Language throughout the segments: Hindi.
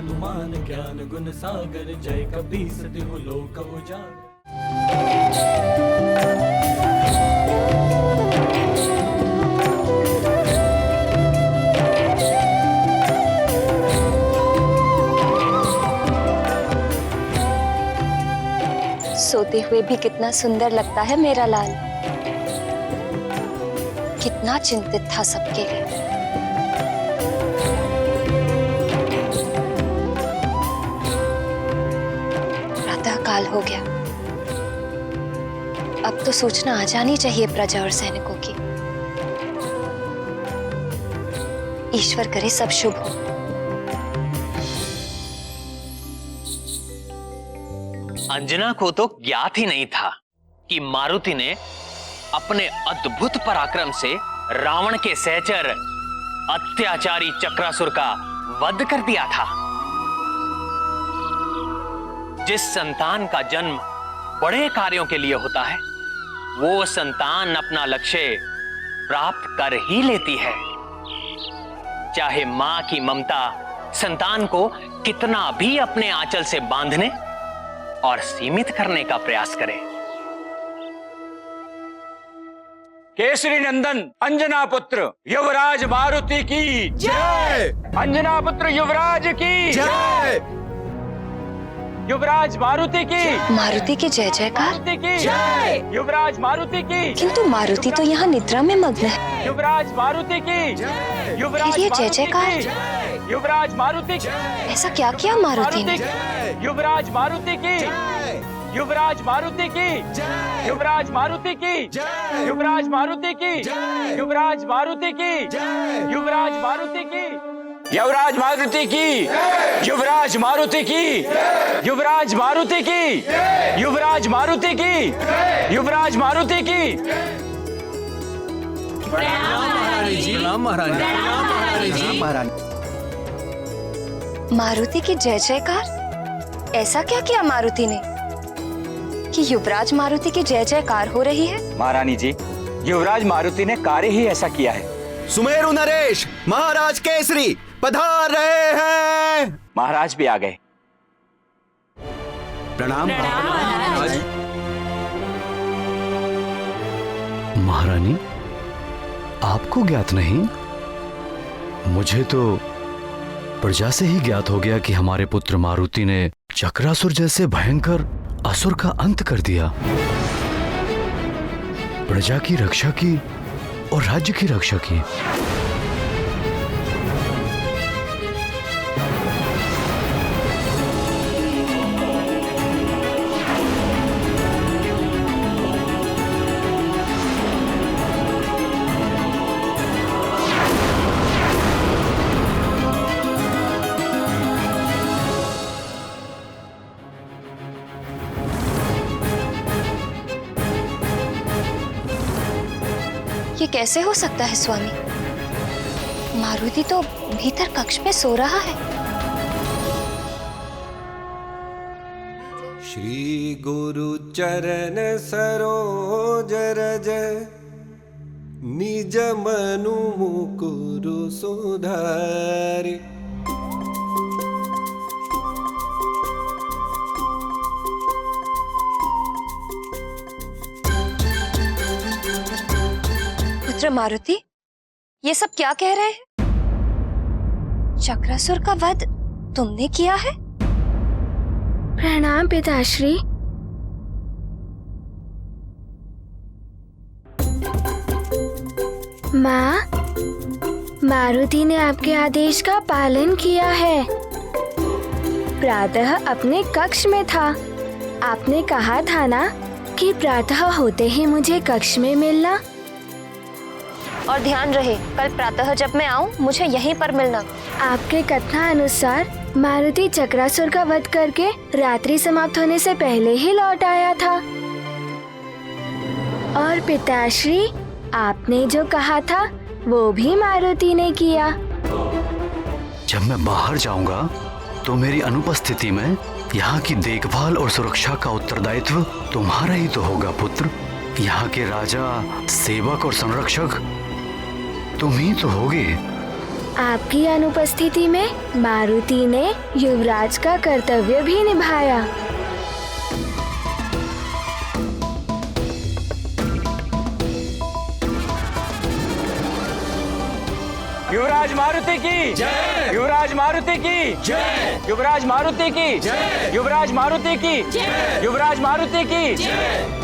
हनुमान ज्ञान गुण सागर, जय कपीस तिहु लोक उजागर। सोते हुए भी कितना सुंदर लगता है मेरा लाल। कितना चिंतित था सबके लिए। प्रातः काल हो गया। अब तो सूचना आ जानी चाहिए प्रजा और सैनिकों की। ईश्वर करे सब शुभ हो। अंजना को तो ज्ञात ही नहीं था कि मारुति ने अपने अद्भुत पराक्रम से रावण के सहचर अत्याचारी चक्रासुर का वध कर दिया था। जिस संतान का जन्म बड़े कार्यों के लिए होता है, वो संतान अपना लक्ष्य प्राप्त कर ही लेती है। चाहे मां की ममता संतान को कितना भी अपने आंचल से बांधने और सीमित करने का प्रयास करें। केसरी नंदन अंजना पुत्र युवराज मारुति की जय। अंजना पुत्र युवराज की जय। युवराज मारुति की। मारुति की जय जयकार। मारुति की जय। युवराज मारुति की। किंतु मारुति तो यहाँ निद्रा में मग्न है। युवराज मारुति की जय। युवराज ये जय जयकार। युवराज मारुति। ऐसा क्या किया मारुति ने? युवराज मारुति की। युवराज मारुति की। युवराज मारुति की। युवराज मारुति की। युवराज मारुति की। युवराज मारुति की। युवराज मारुति की। युवराज मारुति की। युवराज मारुति की। युवराज मारुति की। युवराज मारुति की। मारुति की जय जयकार। ऐसा क्या किया मारुति ने कि युवराज मारुति की जय जयकार हो रही है? महारानी जी, युवराज मारुति ने कार्य ही ऐसा किया है। सुमेरु नरेश महाराज केसरी पधार रहे हैं। महाराज भी आ गए। प्रणाम महारानी, आपको ज्ञात नहीं? मुझे तो प्रजा से ही ज्ञात हो गया कि हमारे पुत्र मारुति ने चक्रासुर जैसे भयंकर असुर का अंत कर दिया। प्रजा की रक्षा की और राज्य की रक्षा की। ये कैसे हो सकता है स्वामी? मारुति तो भीतर कक्ष में सो रहा है। श्री गुरु चरण सरोज रज, निज मनु मुकुरु सुधारि। पुत्र मारुति, ये सब क्या कह रहे हैं? चक्रासुर का वध तुमने किया है? प्रणाम पिताश्री। माँ, मारुति ने आपके आदेश का पालन किया है। प्रातः अपने कक्ष में था। आपने कहा था ना कि प्रातः होते ही मुझे कक्ष में मिलना। और ध्यान रहे, कल प्रातः जब मैं आऊं मुझे यहीं पर मिलना। आपके कथना अनुसार मारुति चक्रासुर का वध करके रात्रि समाप्त होने से पहले ही लौट आया था। और पिताश्री, आपने जो कहा था वो भी मारुति ने किया। जब मैं बाहर जाऊंगा तो मेरी अनुपस्थिति में यहाँ की देखभाल और सुरक्षा का उत्तरदायित्व तुम्हारा ही तो होगा पुत्र। यहाँ के राजा, सेवक और संरक्षक तुम ही तो होगे। आपकी अनुपस्थिति में मारुति ने युवराज का कर्तव्य भी निभाया। युवराज मारुति की जय, युवराज मारुति की जय, युवराज मारुति की जय, युवराज मारुति की जय, युवराज मारुति की जय।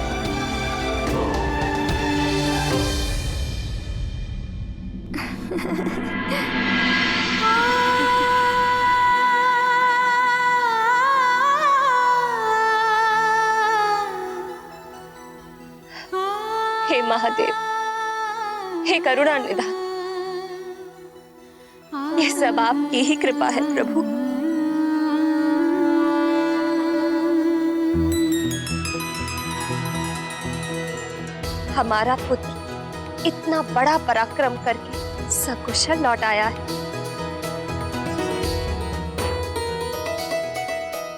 हे महादेव, हे करुणानिधान, ये सब आपकी ही कृपा है प्रभु। हमारा पुत्र इतना बड़ा पराक्रम करके सकुशल लौट आया है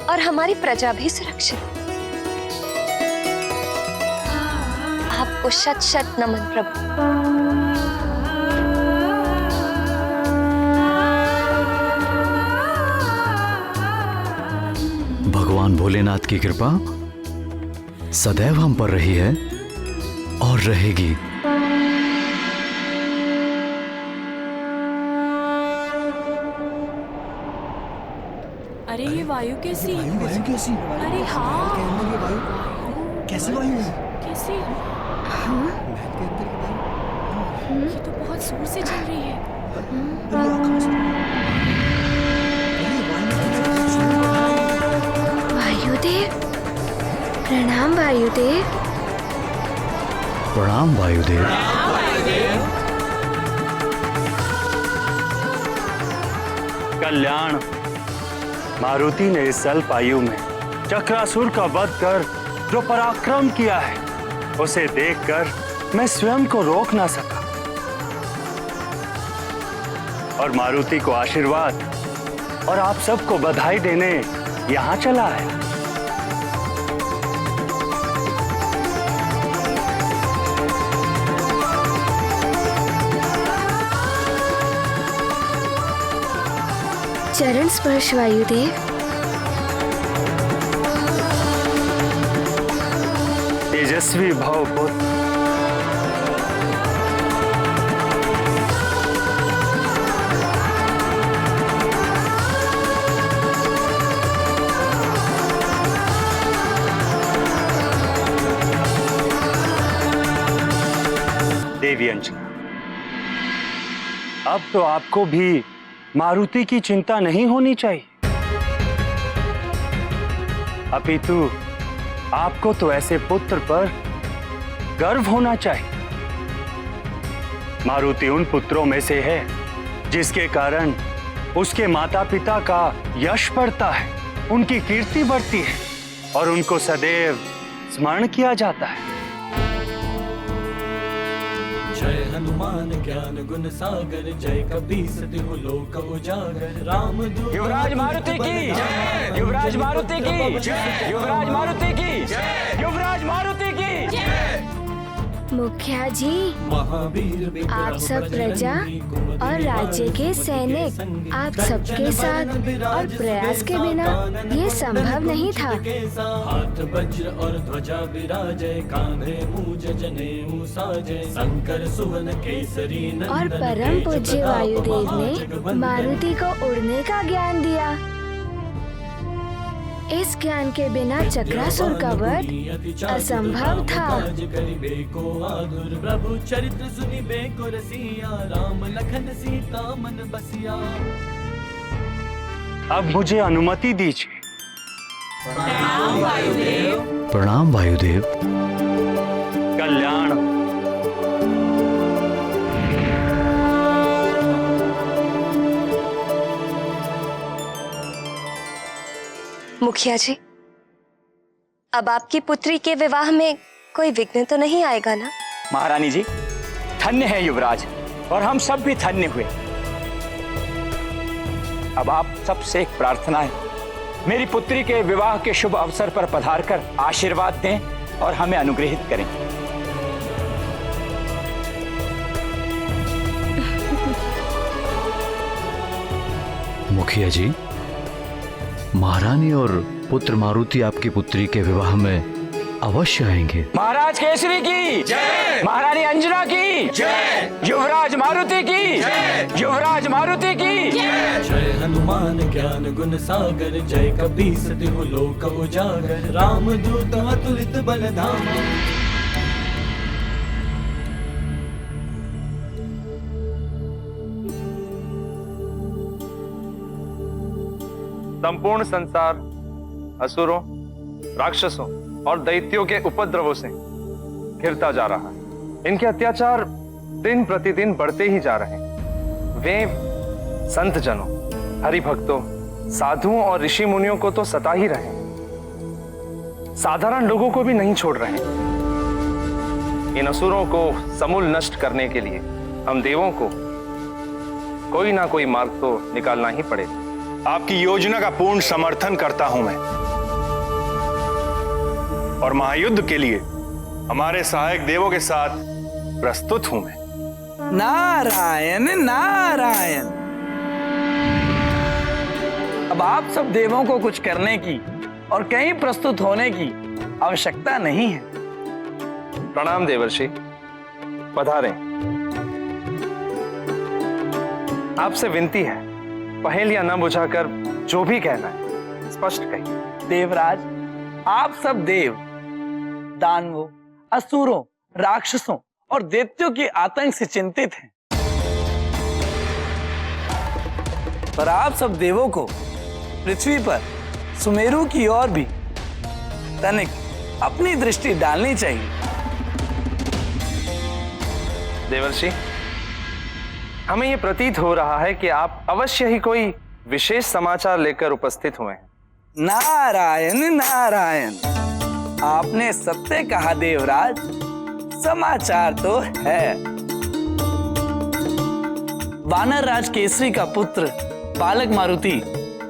और हमारी प्रजा भी सुरक्षित। आपको शत शत नमन प्रभु। भगवान भोलेनाथ की कृपा सदैव हम पर रही है और रहेगी। अरे ये वायु कैसी? वायु कैसी? अरे हाँ, कैसी वायु है? कैसी? ये तो बहुत जोर से चल रही है। वायुदेव, प्रणाम वायुदेव। प्रणाम वायुदेव। कल्याण, मारुति ने इस अल्प आयु में चक्रासुर का वध कर जो पराक्रम किया है, उसे देखकर मैं स्वयं को रोक ना सका और मारुति को आशीर्वाद और आप सबको बधाई देने यहाँ चला है। चरण स्पर्श वायुदेव। तेजस्वी भव पुत्र। देवी अंजना, अब तो आपको भी मारुति की चिंता नहीं होनी चाहिए, अपितु आपको तो ऐसे पुत्र पर गर्व होना चाहिए। मारुति उन पुत्रों में से है जिसके कारण उसके माता पिता का यश बढ़ता है, उनकी कीर्ति बढ़ती है और उनको सदैव स्मरण किया जाता है। जय हनुमान ज्ञान गुण सागर, जय कपीस तिहु लोक उजागर। राम युवराज मारुति की जय, युवराज मारुति की जय, युवराज मारुति की जय, युवराज मारुति की जय। मुखिया जी, महावीर आप सब प्रजा और राज्य के सैनिक, आप सबके साथ और प्रयास के बिना ये संभव नहीं था। हाथ वज्र और ध्वजा विराजय, कांधे मूज जनेऊ साजय। शंकर सुवन केसरी नंदन, और परम पूज्य वायुदेव ने मारुति को उड़ने का ज्ञान दिया। इस ज्ञान के बिना चक्रासुर का वध असंभव था। प्रभु चरित्र सुनिबे को रसिया, राम लखन सीता मन बसिया। अब मुझे अनुमति दीजिए। प्रणाम वायुदेव। कल्याण, मुखिया जी, अब आपकी पुत्री के विवाह में कोई विघ्न तो नहीं आएगा ना? महारानी जी, धन्य है युवराज और हम सब भी धन्य हुए। अब आप सबसे एक प्रार्थना है, मेरी पुत्री के विवाह के शुभ अवसर पर पधारकर आशीर्वाद दें और हमें अनुग्रहित करें। मुखिया जी, महारानी और पुत्र मारुति आपकी पुत्री के विवाह में अवश्य आएंगे। महाराज केसरी की जय, महारानी अंजना की जय, युवराज मारुति की जय, युवराज मारुति की जय। जय हनुमान ज्ञान गुण सागर, जय कपीस तिहु लोक उजागर, राम दूत अतुलित बल धामा। संपूर्ण संसार असुरों, राक्षसों और दैत्यों के उपद्रवों से घिरता जा रहा है। इनके अत्याचार दिन प्रतिदिन बढ़ते ही जा रहे हैं। वे संत जनों, हरिभक्तों, साधुओं और ऋषि मुनियों को तो सता ही रहे हैं, साधारण लोगों को भी नहीं छोड़ रहे हैं। इन असुरों को समूल नष्ट करने के लिए हम देवों को कोई ना कोई मार्ग तो निकालना ही पड़ेगा। आपकी योजना का पूर्ण समर्थन करता हूं मैं, और महायुद्ध के लिए हमारे सहायक देवों के साथ प्रस्तुत हूं मैं। नारायण नारायण। अब आप सब देवों को कुछ करने की और कहीं प्रस्तुत होने की आवश्यकता नहीं है। प्रणाम देवर्षि, पधारें। आपसे विनती है, पहेलियां न बुझाकर जो भी कहना है स्पष्ट कहिए। देवराज, आप सब देव दानवों, असुरों, राक्षसों और दैत्यों के आतंक से चिंतित हैं, पर आप सब देवों को पृथ्वी पर सुमेरु की ओर भी तनिक अपनी दृष्टि डालनी चाहिए। देवर्षि, हमें यह प्रतीत हो रहा है कि आप अवश्य ही कोई विशेष समाचार लेकर उपस्थित हुए हैं। नारायण नारायण, आपने सत्य कहा देवराज, समाचार तो है। वानर राज केसरी का पुत्र बालक मारुति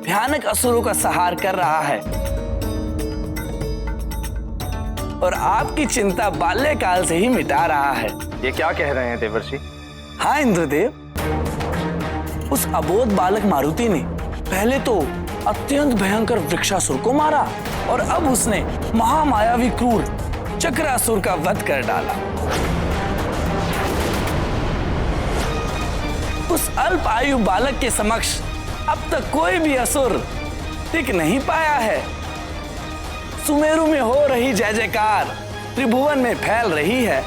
भयानक असुरों का संहार कर रहा है, और आपकी चिंता बाल्यकाल से ही मिटा रहा है। ये क्या कह रहे हैं देवर्षि? हाँ इंद्रदेव, उस अबोध बालक मारुति ने पहले तो अत्यंत भयंकर वृक्षासुर को मारा, और अब उसने महामायावी क्रूर चक्रासुर का वध कर डाला। उस अल्प आयु बालक के समक्ष अब तक कोई भी असुर टिक नहीं पाया है। सुमेरु में हो रही जय जयकार त्रिभुवन में फैल रही है।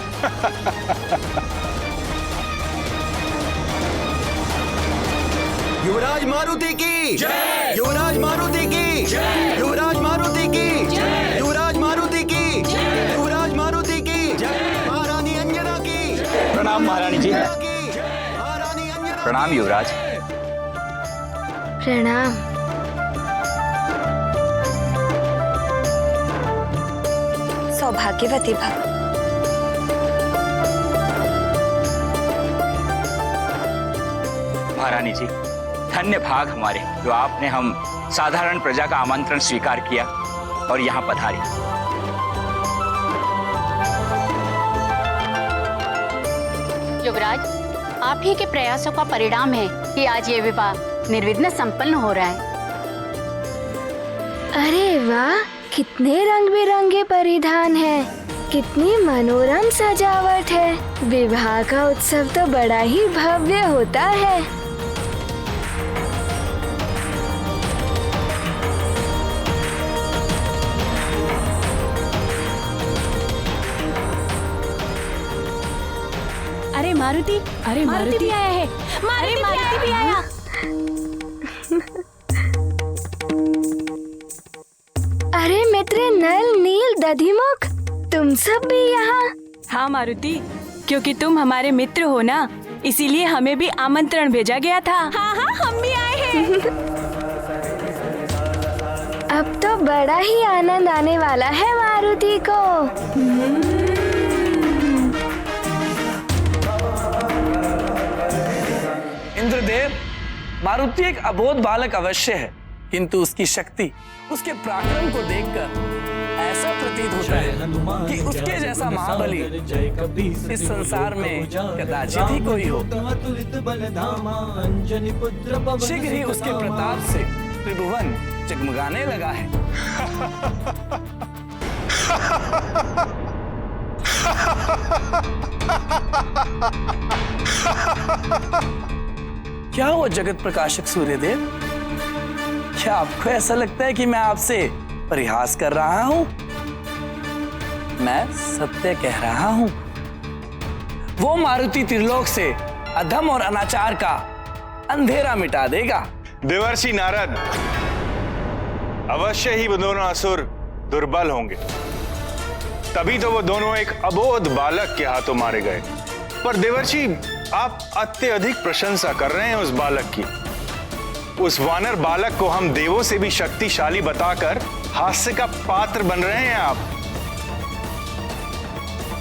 युवराज मारुति की जय, युवराज मारुति की जय, युवराज मारुति की जय, युवराज मारुति की जय, युवराज मारुति की जय, महारानी अंजना की। प्रणाम महारानी जी। महारानी अंजना। प्रणाम युवराज। प्रणाम। सौभाग्यवती भव। महारानी जी, धन्य भाग हमारे जो आपने हम साधारण प्रजा का आमंत्रण स्वीकार किया और यहाँ पधारे। युवराज, आप ही के प्रयासों का परिणाम है कि आज ये विवाह निर्विघ्न संपन्न हो रहा है। अरे वाह, कितने रंग बिरंगे परिधान हैं, कितनी मनोरम सजावट है। विवाह का उत्सव तो बड़ा ही भव्य होता है। अरे मारुति, अरे मारुति भी आया है। मारुति भी आया। अरे मित्र नल, नील, दधिमुख, तुम सब भी यहाँ? हाँ मारुति, क्योंकि तुम हमारे मित्र हो ना, इसीलिए हमें भी आमंत्रण भेजा गया था। हाँ हाँ, हम भी आए हैं। अब तो बड़ा ही आनंद आने वाला है मारुति को। इंद्रदेव, मारुति एक अबोध बालक अवश्य है, किंतु उसकी शक्ति, उसके पराक्रम को देखकर ऐसा प्रतीत होता है कि उसके जैसा महाबली इस संसार में कदाचित ही कोई हो। शीघ्र ही उसके प्रताप से त्रिभुवन जगमगाने लगा है। क्या वो जगत प्रकाशक सूर्यदेव, क्या आपको ऐसा लगता है कि मैं आपसे परिहास कर रहा हूं? मैं सत्य कह रहा हूं। वो मारुति त्रिलोक से अधम और अनाचार का अंधेरा मिटा देगा। देवर्षि नारद, अवश्य ही वो दोनों असुर दुर्बल होंगे, तभी तो वो दोनों एक अबोध बालक के हाथों मारे गए। पर देवर्षि, आप अत्यधिक प्रशंसा कर रहे हैं उस बालक की। उस वानर बालक को हम देवों से भी शक्तिशाली बताकर हास्य का पात्र बन रहे हैं आप।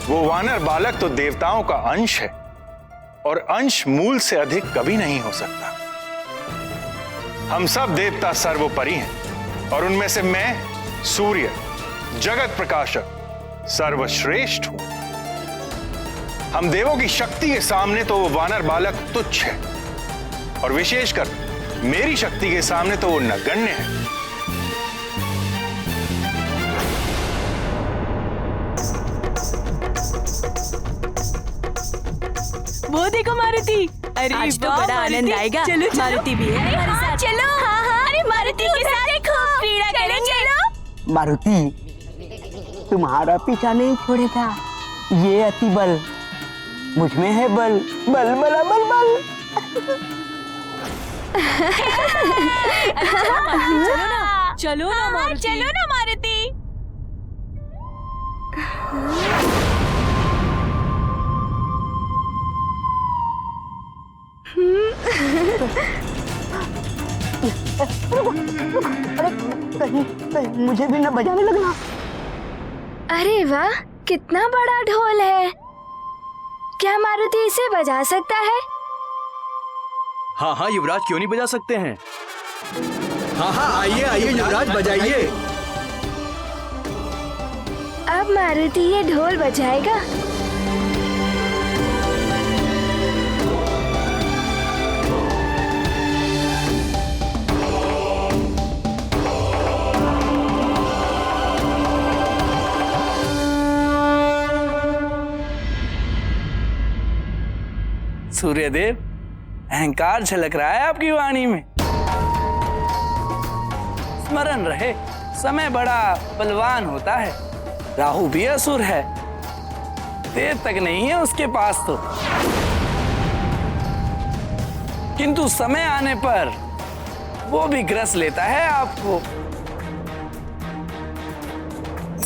वो वानर बालक तो देवताओं का अंश है, और अंश मूल से अधिक कभी नहीं हो सकता। हम सब देवता सर्वोपरि हैं, और उनमें से मैं सूर्य, जगत प्रकाशक, सर्वश्रेष्ठ हूं। हम देवों की शक्ति के सामने तो वो वानर बालक तुच्छ है, और विशेषकर मेरी शक्ति के सामने तो वो नगण्य है। वो देखो मारुति, अरे आज तो बड़ा आनंद आएगा। चलो मारुति भी है हमारे साथ। चलो। हाँ, अरे मारुति के साथ देखो क्रीड़ा करेंगे। मारुति, तुम्हारा पीछा नहीं छोड़ेगा। ये अति बल मुझ में है, बल बल बला बल बल। चलो ना मारुति, चलो ना मारुति। अरे मुझे भी न बजाने लगना। अरे वाह, कितना बड़ा ढोल है। क्या मारुति इसे बजा सकता है? हाँ हाँ युवराज, क्यों नहीं बजा सकते हैं। हाँ हाँ, आइए आइए युवराज, बजाइए। अब मारुति ये ढोल बजाएगा। सूर्यदेव, अहंकार झलक रहा है आपकी वाणी में। स्मरण रहे, समय बड़ा बलवान होता है। राहु भी असुर है, देर तक नहीं है उसके पास तो, किंतु समय आने पर वो भी ग्रस लेता है आपको।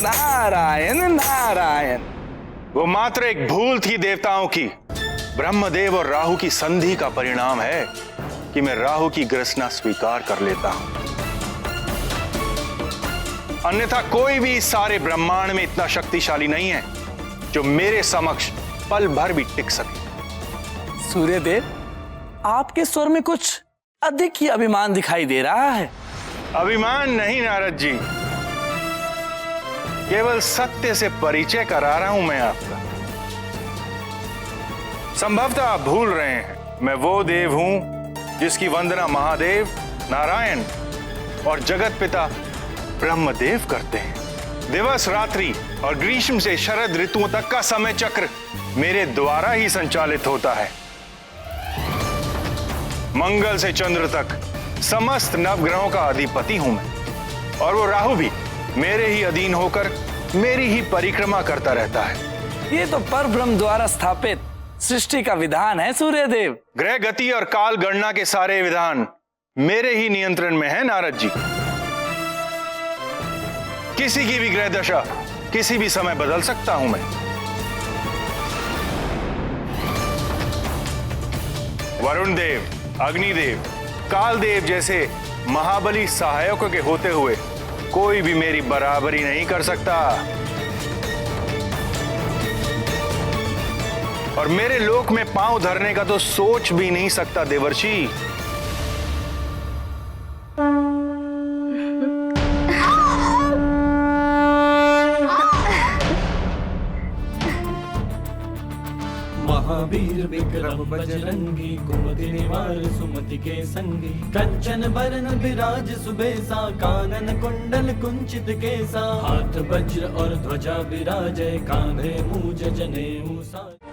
नारायण नारायण। वो मात्र एक भूल थी देवताओं की। ब्रह्मदेव और राहु की संधि का परिणाम है कि मैं राहु की ग्रसना स्वीकार कर लेता हूं। अन्यथा कोई भी इस सारे ब्रह्मांड में इतना शक्तिशाली नहीं है जो मेरे समक्ष पल भर भी टिक सके। सूर्यदेव, आपके स्वर में कुछ अधिक ही अभिमान दिखाई दे रहा है। अभिमान नहीं नारद जी, केवल सत्य से परिचय करा रहा हूं मैं आपका। संभवतः आप भूल रहे हैं, मैं वो देव हूं जिसकी वंदना महादेव, नारायण और जगत पिता ब्रह्मदेव करते हैं। दिवस रात्रि और ग्रीष्म से शरद ऋतुओं तक का समय चक्र मेरे द्वारा ही संचालित होता है। मंगल से चंद्र तक समस्त नवग्रहों का अधिपति हूं मैं, और वो राहु भी मेरे ही अधीन होकर मेरी ही परिक्रमा करता रहता है। ये तो परब्रह्म द्वारा स्थापित सृष्टि का विधान है सूर्यदेव। ग्रह गति और काल गणना के सारे विधान मेरे ही नियंत्रण में है नारद जी। किसी की भी ग्रह दशा किसी भी समय बदल सकता हूं मैं। वरुण देव, अग्निदेव, कालदेव जैसे महाबली सहायकों के होते हुए कोई भी मेरी बराबरी नहीं कर सकता, और मेरे लोक में पांव धरने का तो सोच भी नहीं सकता देवर्षि। विक्रम बजरंगी, कुमति निवार सुमति के संगी, कंचन बरन विराज सुबेसा, कानन कुंडल कुंचित केसा, हाथ वज्र और ध्वजा विराजय, कांधे मूज जनेऊ साज।